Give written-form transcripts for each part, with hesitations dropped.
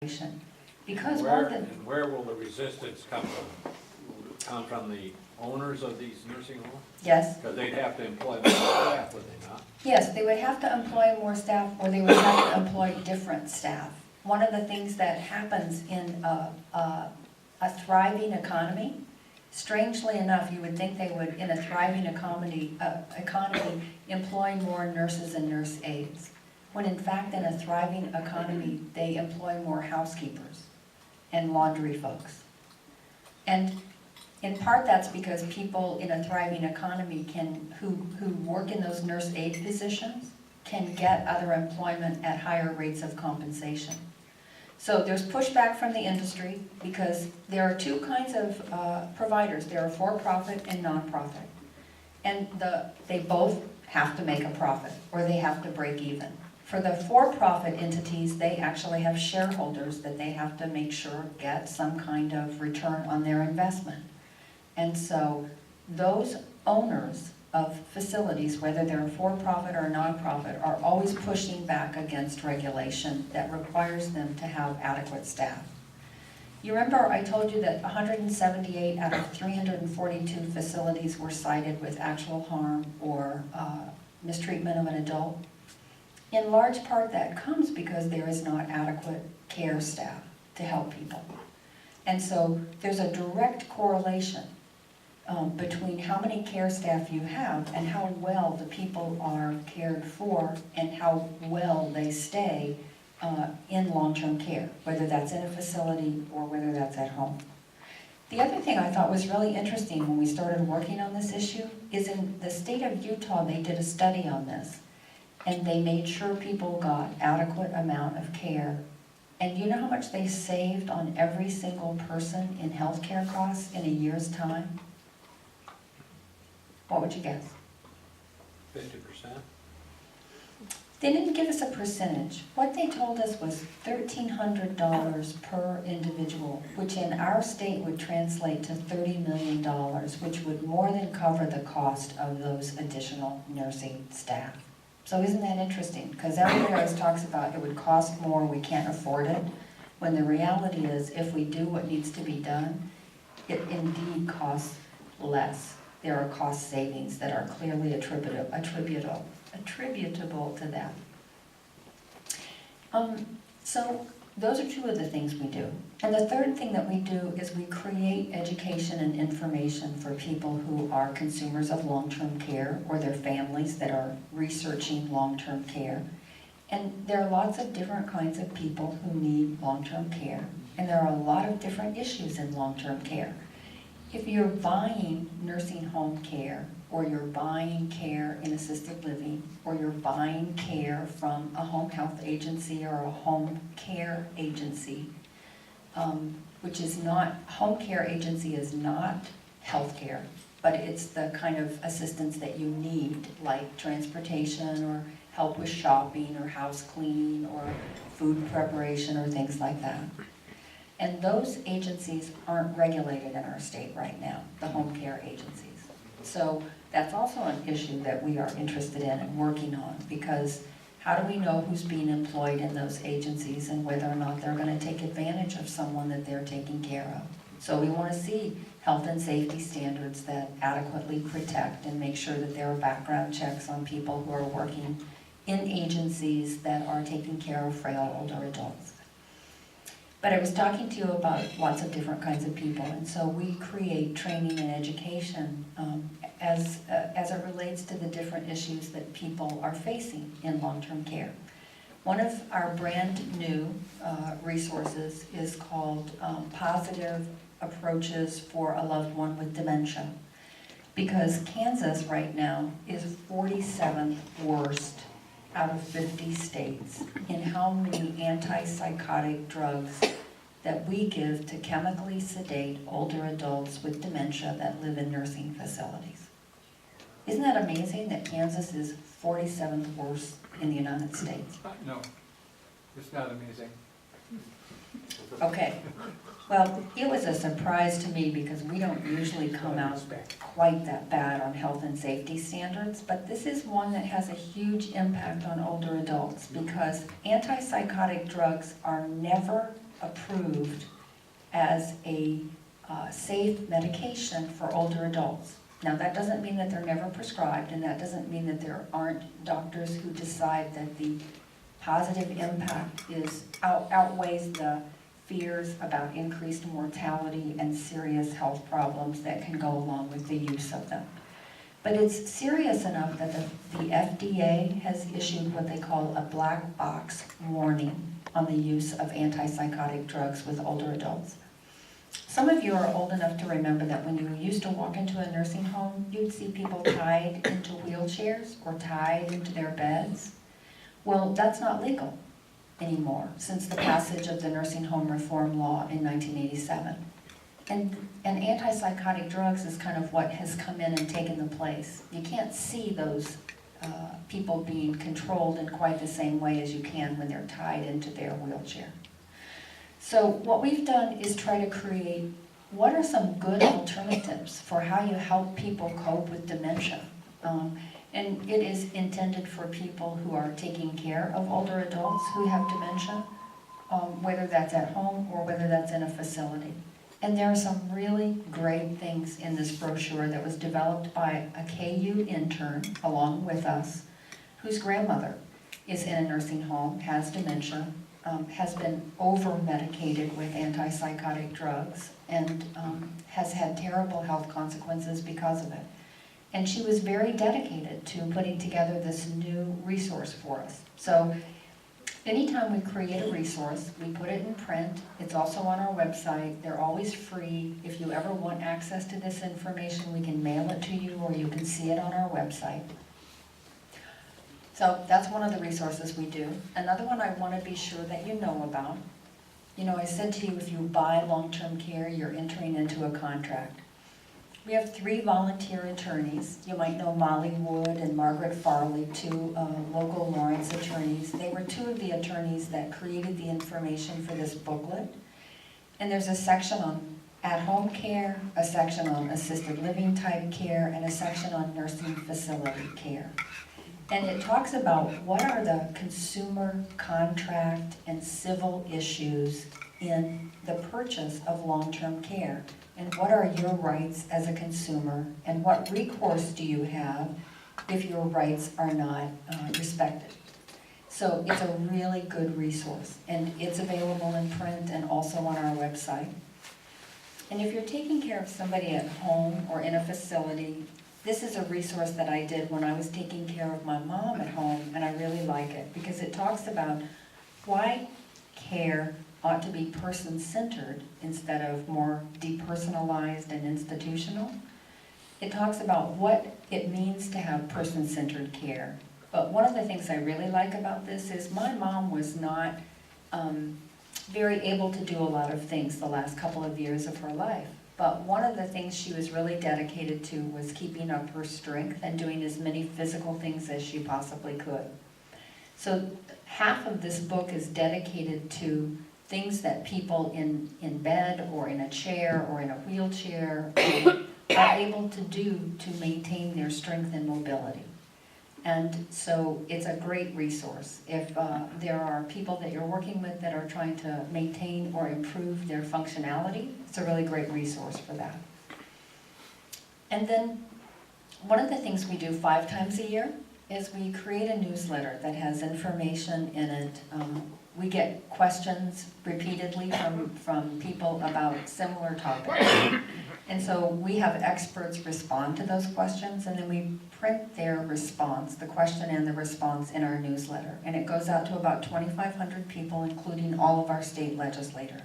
Because where will the resistance come from? Come from the owners of these nursing homes? Yes, Because they'd have to employ more staff, would they not? yes, they would have to employ more staff, or they would have to employ different staff. One of the things that happens in a thriving economy, strangely enough, you would think they would, in a thriving economy, employ more nurses and nurse aides, when in fact in a thriving economy, they employ more housekeepers and laundry folks. And in part that's because people in a thriving economy who work in those nurse aide positions can get other employment at higher rates of compensation. So there's pushback from the industry because there are two kinds of providers. There are for-profit and nonprofit. And they both have to make a profit or they have to break even. For the for-profit entities, they actually have shareholders that they have to make sure get some kind of return on their investment. And so those owners of facilities, whether they're for-profit or nonprofit, are always pushing back against regulation that requires them to have adequate staff. You remember I told you that 178 out of 342 facilities were cited with actual harm or mistreatment of an adult? In large part that comes because there is not adequate care staff to help people. And so there's a direct correlation between how many care staff you have and how well the people are cared for and how well they stay in long-term care, whether that's in a facility or whether that's at home. The other thing I thought was really interesting when we started working on this issue is in the state of Utah, they did a study on this. And they made sure people got adequate amount of care. And you know how much they saved on every single person in healthcare costs in a year's time? What would you guess? 50%? They didn't give us a percentage. What they told us was $1,300 per individual, which in our state would translate to $30 million, which would more than cover the cost of those additional nursing staff. So isn't that interesting? Because everybody always talks about it would cost more, we can't afford it, when the reality is if we do what needs to be done, it indeed costs less. There are cost savings that are clearly attributable to that. So those are two of the things we do. And the third thing that we do is we create education and information for people who are consumers of long-term care or their families that are researching long-term care. And there are lots of different kinds of people who need long-term care. And there are a lot of different issues in long-term care. If you're buying nursing home care, or you're buying care in assisted living, or you're buying care from a home health agency or a home care agency, which is not, home care agency is not health care, but it's the kind of assistance that you need, like transportation or help with shopping or house cleaning or food preparation or things like that. And those agencies aren't regulated in our state right now, the home care agencies. So that's also an issue that we are interested in and working on, because how do we know who's being employed in those agencies and whether or not they're going to take advantage of someone that they're taking care of? So we want to see health and safety standards that adequately protect and make sure that there are background checks on people who are working in agencies that are taking care of frail older adults. But I was talking to you about lots of different kinds of people, and so we create training and education as it relates to the different issues that people are facing in long-term care. One of our brand new resources is called Positive Approaches for a Loved One with Dementia, because Kansas right now is 47th worst out of 50 states in how many antipsychotic drugs that we give to chemically sedate older adults with dementia that live in nursing facilities. Isn't that amazing that Kansas is 47th worst in the United States? No, it's not amazing. Okay, well, it was a surprise to me because we don't usually come out quite that bad on health and safety standards, but this is one that has a huge impact on older adults because antipsychotic drugs are never approved as a safe medication for older adults. Now, that doesn't mean that they're never prescribed, and that doesn't mean that there aren't doctors who decide that the positive impact outweighs the fears about increased mortality and serious health problems that can go along with the use of them. But it's serious enough that the FDA has issued what they call a black box warning on the use of antipsychotic drugs with older adults. Some of you are old enough to remember that when you used to walk into a nursing home, you'd see people tied into wheelchairs or tied into their beds. Well, that's not legal anymore since the passage of the Nursing Home Reform Law in 1987. And antipsychotic drugs is kind of what has come in and taken the place. You can't see those people being controlled in quite the same way as you can when they're tied into their wheelchair. So what we've done is try to create what are some good alternatives for how you help people cope with dementia. And it is intended for people who are taking care of older adults who have dementia, whether that's at home or whether that's in a facility. And there are some really great things in this brochure that was developed by a KU intern along with us, whose grandmother is in a nursing home, has dementia, has been over-medicated with antipsychotic drugs, and has had terrible health consequences because of it. And she was very dedicated to putting together this new resource for us. So anytime we create a resource, we put it in print. It's also on our website. They're always free. If you ever want access to this information, we can mail it to you or you can see it on our website. So that's one of the resources we do. Another one I want to be sure that you know about. You know, I said to you, if you buy long-term care, you're entering into a contract. We have 3 volunteer attorneys. You might know Molly Wood and Margaret Farley, 2 local Lawrence attorneys. They were 2 of the attorneys that created the information for this booklet. And there's a section on at-home care, a section on assisted living type care, and a section on nursing facility care. And it talks about what are the consumer, contract, and civil issues in the purchase of long-term care. And what are your rights as a consumer, and what recourse do you have if your rights are not respected? So it's a really good resource, and it's available in print and also on our website. And if you're taking care of somebody at home or in a facility, this is a resource that I did when I was taking care of my mom at home, and I really like it because it talks about why care ought to be person-centered instead of more depersonalized and institutional. It talks about what it means to have person-centered care. But one of the things I really like about this is my mom was not very able to do a lot of things the last couple of years of her life. But one of the things she was really dedicated to was keeping up her strength and doing as many physical things as she possibly could. So half of this book is dedicated to things that people in bed or in a chair or in a wheelchair are able to do to maintain their strength and mobility. And so it's a great resource. If there are people that you're working with that are trying to maintain or improve their functionality, it's a really great resource for that. And then one of the things we do 5 times a year is we create a newsletter that has information in it. We get questions repeatedly from people about similar topics. And so we have experts respond to those questions, and then we print their response, the question and the response, in our newsletter. And it goes out to about 2,500 people, including all of our state legislators.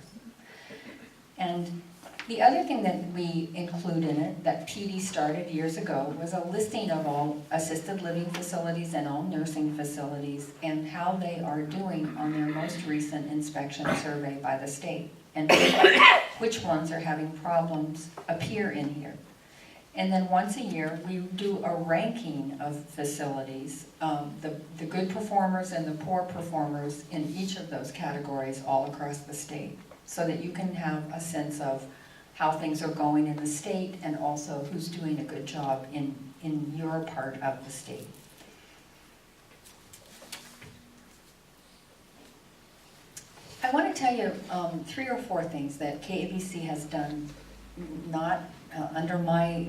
And the other thing that we include in it, that PD started years ago, was a listing of all assisted living facilities and all nursing facilities and how they are doing on their most recent inspection survey by the state, and which ones are having problems appear in here. And then once a year, we do a ranking of facilities, the good performers and the poor performers in each of those categories all across the state, so that you can have a sense of how things are going in the state and also who's doing a good job in your part of the state. I want would tell you 3 or 4 things that KABC has done, not under my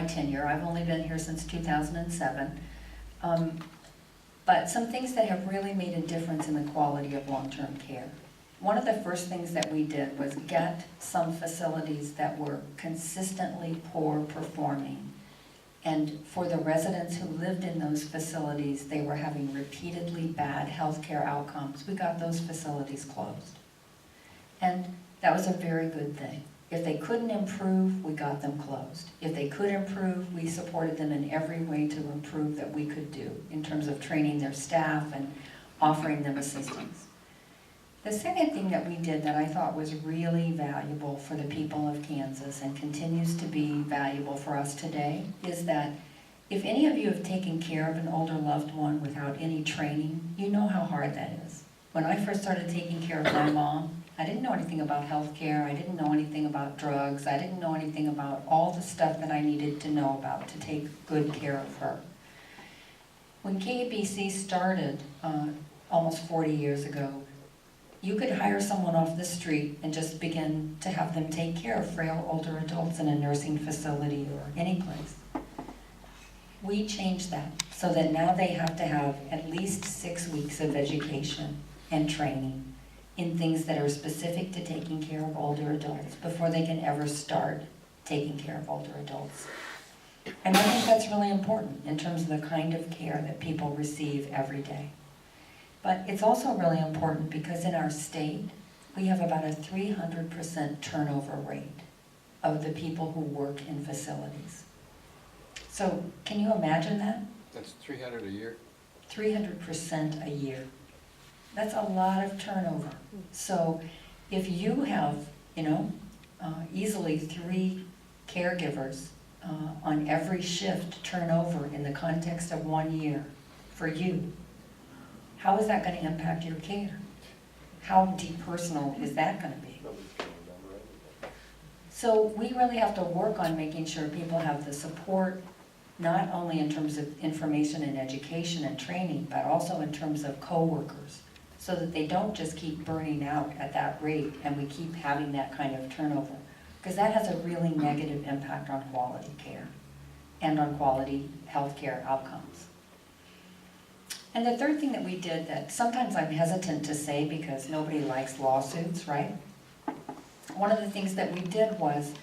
tenure. I've only been here since 2007. But some things that have really made a difference in the quality of long-term care. One of the first things that we did was get some facilities that were consistently poor performing. And for the residents who lived in those facilities, they were having repeatedly bad healthcare outcomes. We got those facilities closed. And that was a very good thing. If they couldn't improve, we got them closed. If they could improve, we supported them in every way to improve that we could do in terms of training their staff and offering them assistance. The second thing that we did that I thought was really valuable for the people of Kansas and continues to be valuable for us today is that if any of you have taken care of an older loved one without any training, you know how hard that is. When I first started taking care of my mom, I didn't know anything about healthcare, I didn't know anything about drugs, I didn't know anything about all the stuff that I needed to know about to take good care of her. When KABC started almost 40 years ago, you could hire someone off the street and just begin to have them take care of frail older adults in a nursing facility or any place. We changed that so that now they have to have at least 6 weeks of education and training in things that are specific to taking care of older adults before they can ever start taking care of older adults. And I think that's really important in terms of the kind of care that people receive every day. But it's also really important because in our state, we have about a 300% turnover rate of the people who work in facilities. So can you imagine that? That's 300 a year? 300% a year. That's a lot of turnover. So if you have, easily 3 caregivers on every shift turnover in the context of 1 year for you, how is that going to impact your care? How depersonal is that going to be? So we really have to work on making sure people have the support, not only in terms of information and education and training, but also in terms of coworkers, so that they don't just keep burning out at that rate and we keep having that kind of turnover. Because that has a really negative impact on quality care and on quality healthcare outcomes. And the third thing that we did that sometimes I'm hesitant to say because nobody likes lawsuits, right? One of the things that we did was,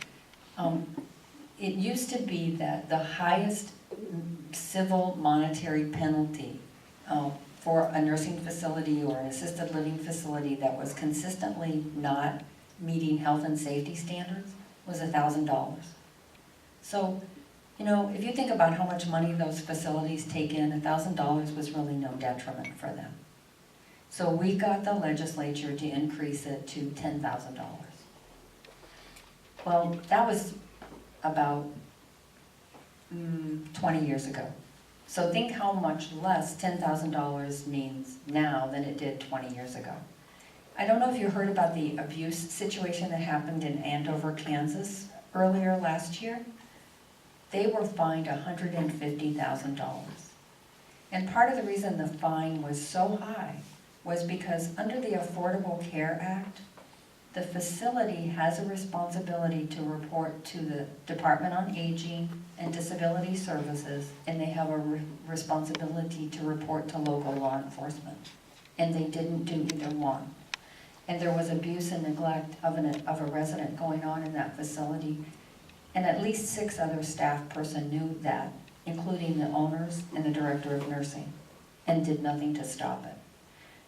it used to be that the highest civil monetary penalty for a nursing facility or an assisted living facility that was consistently not meeting health and safety standards was $1,000. So, if you think about how much money those facilities take in, $1,000 was really no detriment for them. So we got the legislature to increase it to $10,000. Well, that was about 20 years ago. So think how much less $10,000 means now than it did 20 years ago. I don't know if you heard about the abuse situation that happened in Andover, Kansas earlier last year. They were fined $150,000. And part of the reason the fine was so high was because under the Affordable Care Act, the facility has a responsibility to report to the Department on Aging and Disability Services, and they have a responsibility to report to local law enforcement. And they didn't do either one. And there was abuse and neglect of a resident going on in that facility. And at least 6 other staff person knew that, including the owners and the director of nursing, and did nothing to stop it.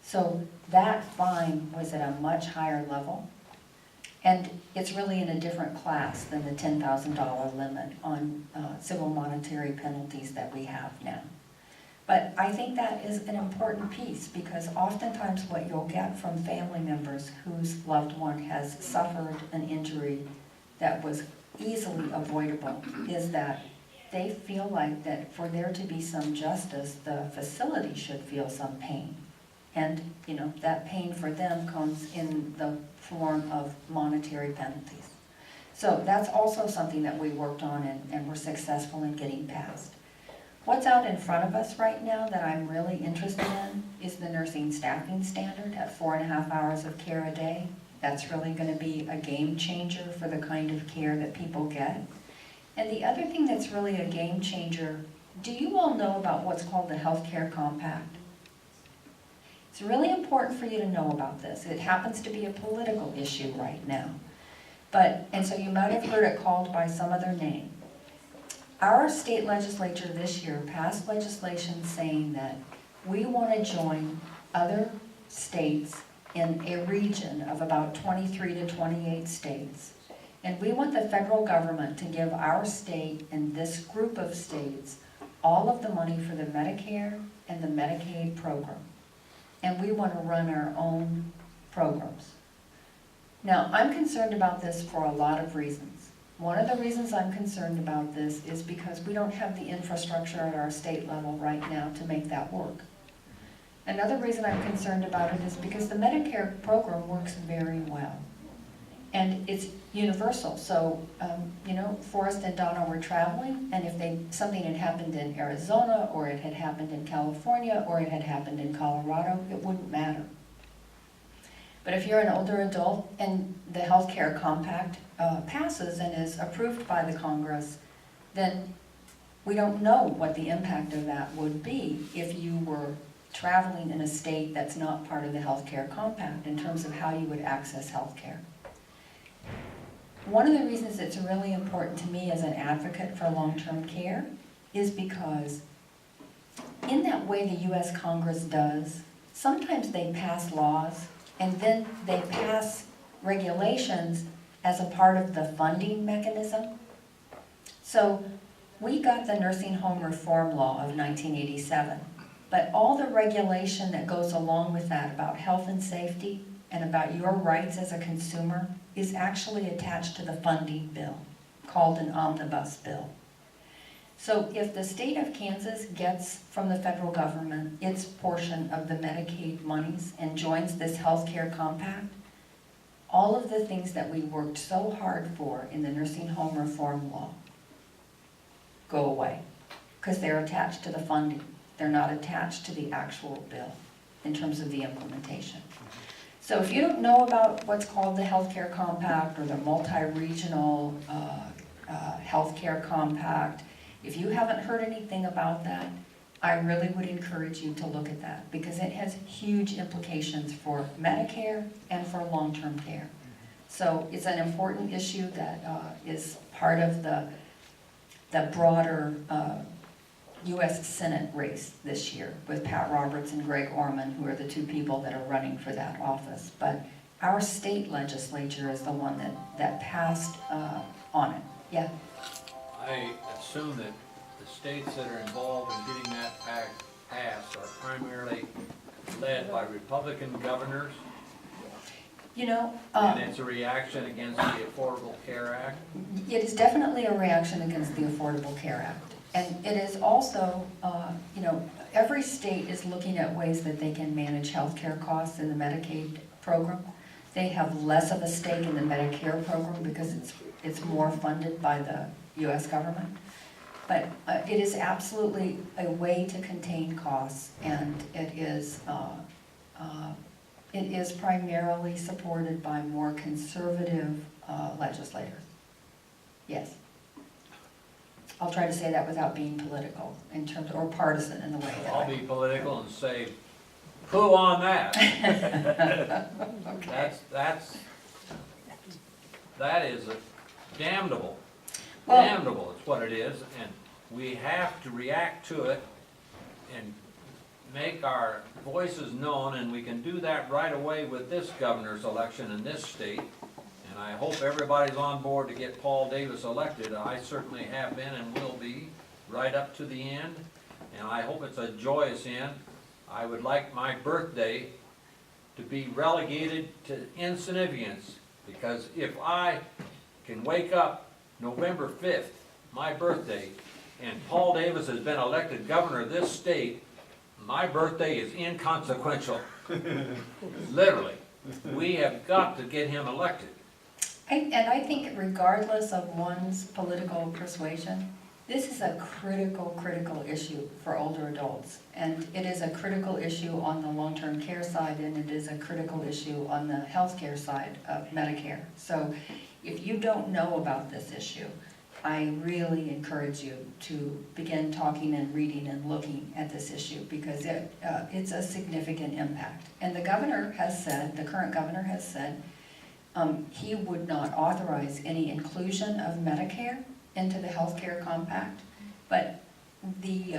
So that fine was at a much higher level, and it's really in a different class than the $10,000 limit on civil monetary penalties that we have now. But I think that is an important piece because oftentimes what you'll get from family members whose loved one has suffered an injury that was easily avoidable is that they feel like that for there to be some justice, the facility should feel some pain. And, that pain for them comes in the form of monetary penalties. So that's also something that we worked on and were successful in getting passed. What's out in front of us right now that I'm really interested in is the nursing staffing standard at 4.5 hours of care a day. That's really gonna be a game changer for the kind of care that people get. And the other thing that's really a game changer, do you all know about what's called the Healthcare Compact? It's really important for you to know about this. It happens to be a political issue right now. And so you might have heard it called by some other name. Our state legislature this year passed legislation saying that we want to join other states in a region of about 23 to 28 states. And we want the federal government to give our state and this group of states all of the money for the Medicare and the Medicaid program. And we want to run our own programs. Now, I'm concerned about this for a lot of reasons. One of the reasons I'm concerned about this is because we don't have the infrastructure at our state level right now to make that work. Another reason I'm concerned about it is because the Medicare program works very well. And it's universal, so, Forrest and Donna were traveling, and if something had happened in Arizona, or it had happened in California, or it had happened in Colorado, it wouldn't matter. But if you're an older adult and the Healthcare Compact passes and is approved by the Congress, then we don't know what the impact of that would be if you were traveling in a state that's not part of the Healthcare Compact in terms of how you would access healthcare. One of the reasons it's really important to me as an advocate for long-term care is because in that way the U.S. Congress does, sometimes they pass laws and then they pass regulations as a part of the funding mechanism. So we got the Nursing Home Reform Law of 1987, but all the regulation that goes along with that about health and safety and about your rights as a consumer is actually attached to the funding bill, called an omnibus bill. So if the state of Kansas gets from the federal government its portion of the Medicaid monies and joins this healthcare compact, all of the things that we worked so hard for in the nursing home reform law go away, because they're attached to the funding. They're not attached to the actual bill in terms of the implementation. So if you don't know about what's called the Healthcare Compact or the multi-regional Healthcare Compact, if you haven't heard anything about that, I really would encourage you to look at that because it has huge implications for Medicare and for long-term care. So it's an important issue that is part of the broader U.S. Senate race this year with Pat Roberts and Greg Orman, who are the two people that are running for that office. But our state legislature is the one that passed on it. Yeah? I assume that the states that are involved in getting that passed are primarily led by Republican governors, and it's a reaction against the Affordable Care Act. It is definitely a reaction against the Affordable Care Act. And it is also, every state is looking at ways that they can manage healthcare costs in the Medicaid program. They have less of a stake in the Medicare program because it's more funded by the U.S. government. But it is absolutely a way to contain costs, and it is primarily supported by more conservative legislators. Yes. I'll try to say that without being political in terms, or partisan in the way that I'll be political and say, poo on that. Okay. That is damnable. Well, Damnable is what it is, and we have to react to it and make our voices known, and we can do that right away with this governor's election in this state. And I hope everybody's on board to get Paul Davis elected. I certainly have been and will be right up to the end. And I hope it's a joyous end. I would like my birthday to be relegated to insignificance, because if I can wake up November 5th, my birthday, and Paul Davis has been elected governor of this state, my birthday is inconsequential. Literally. We have got to get him elected. And I think regardless of one's political persuasion, This is a critical issue for older adults. And it is a critical issue on the long-term care side, and it is a critical issue on the healthcare side of Medicare. So if you don't know about this issue, I really encourage you to begin talking and reading and looking at this issue, because it's a significant impact. And the governor has said, the current governor has said, he would not authorize any inclusion of Medicare into the healthcare compact, but the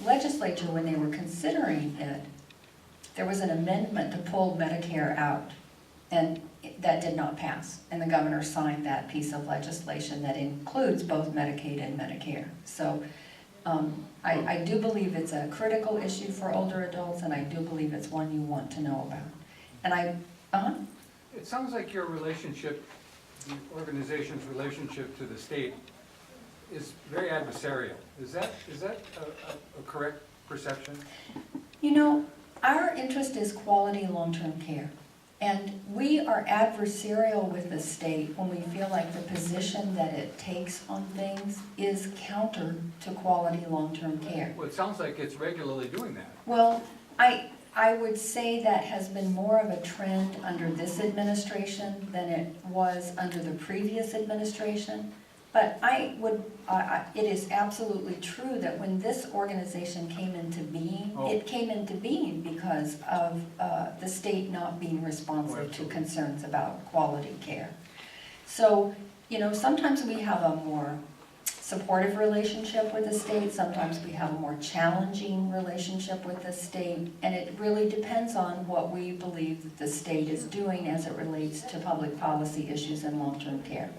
legislature, when they were considering it, there was an amendment to pull Medicare out, and that did not pass. And the governor signed that piece of legislation that includes both Medicaid and Medicare. So I do believe it's a critical issue for older adults, and I do believe it's one you want to know about. And It sounds like your relationship, the organization's relationship to the state is very adversarial. Is that a correct perception? you know, our interest is quality long-term care. And we are adversarial with the state when we feel like the position that it takes on things is counter to quality long-term care. Well, it sounds like it's regularly doing that. Well, I would say that has been more of a trend under this administration than it was under the previous administration. But it is absolutely true that when this organization came into being, it came into being because of the state not being responsive to concerns about quality care. So, you know, sometimes we have a more supportive relationship with the state, sometimes we have a more challenging relationship with the state, and it really depends on what we believe that the state is doing as it relates to public policy issues in long-term care.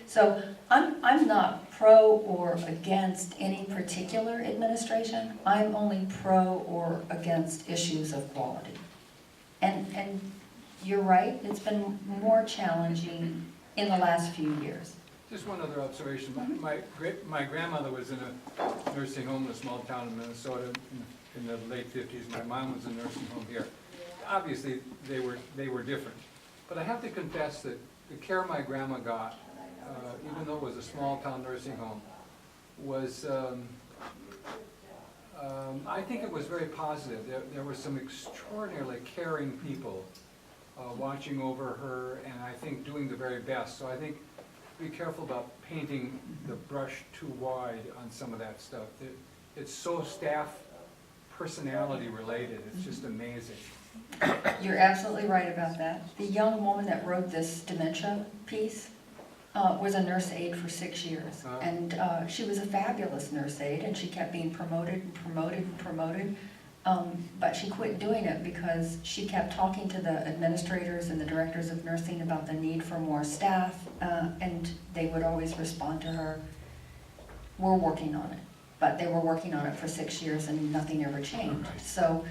So I'm not pro or against any particular administration. I'm only pro or against issues of quality. And you're right, it's been more challenging in the last few years. Just one other observation. My grandmother was in a nursing home in a small town in Minnesota in the late 50s. My mom was in a nursing home here. Obviously, they were different. But I have to confess that the care my grandma got, even though it was a small town nursing home, was, I think it was very positive. There were some extraordinarily caring people watching over her, and I think doing the very best. So I think be careful about painting the brush too wide on some of that stuff. It's so staff personality related, it's just amazing. You're absolutely right about that. The young woman that wrote this dementia piece was a nurse aide for 6 years. And she was a fabulous nurse aide, and she kept being promoted and promoted and promoted. But she quit doing it because she kept talking to the administrators and the directors of nursing about the need for more staff, and they would always respond to her, "We're working on it." But they were working on it for 6 years and nothing ever changed. So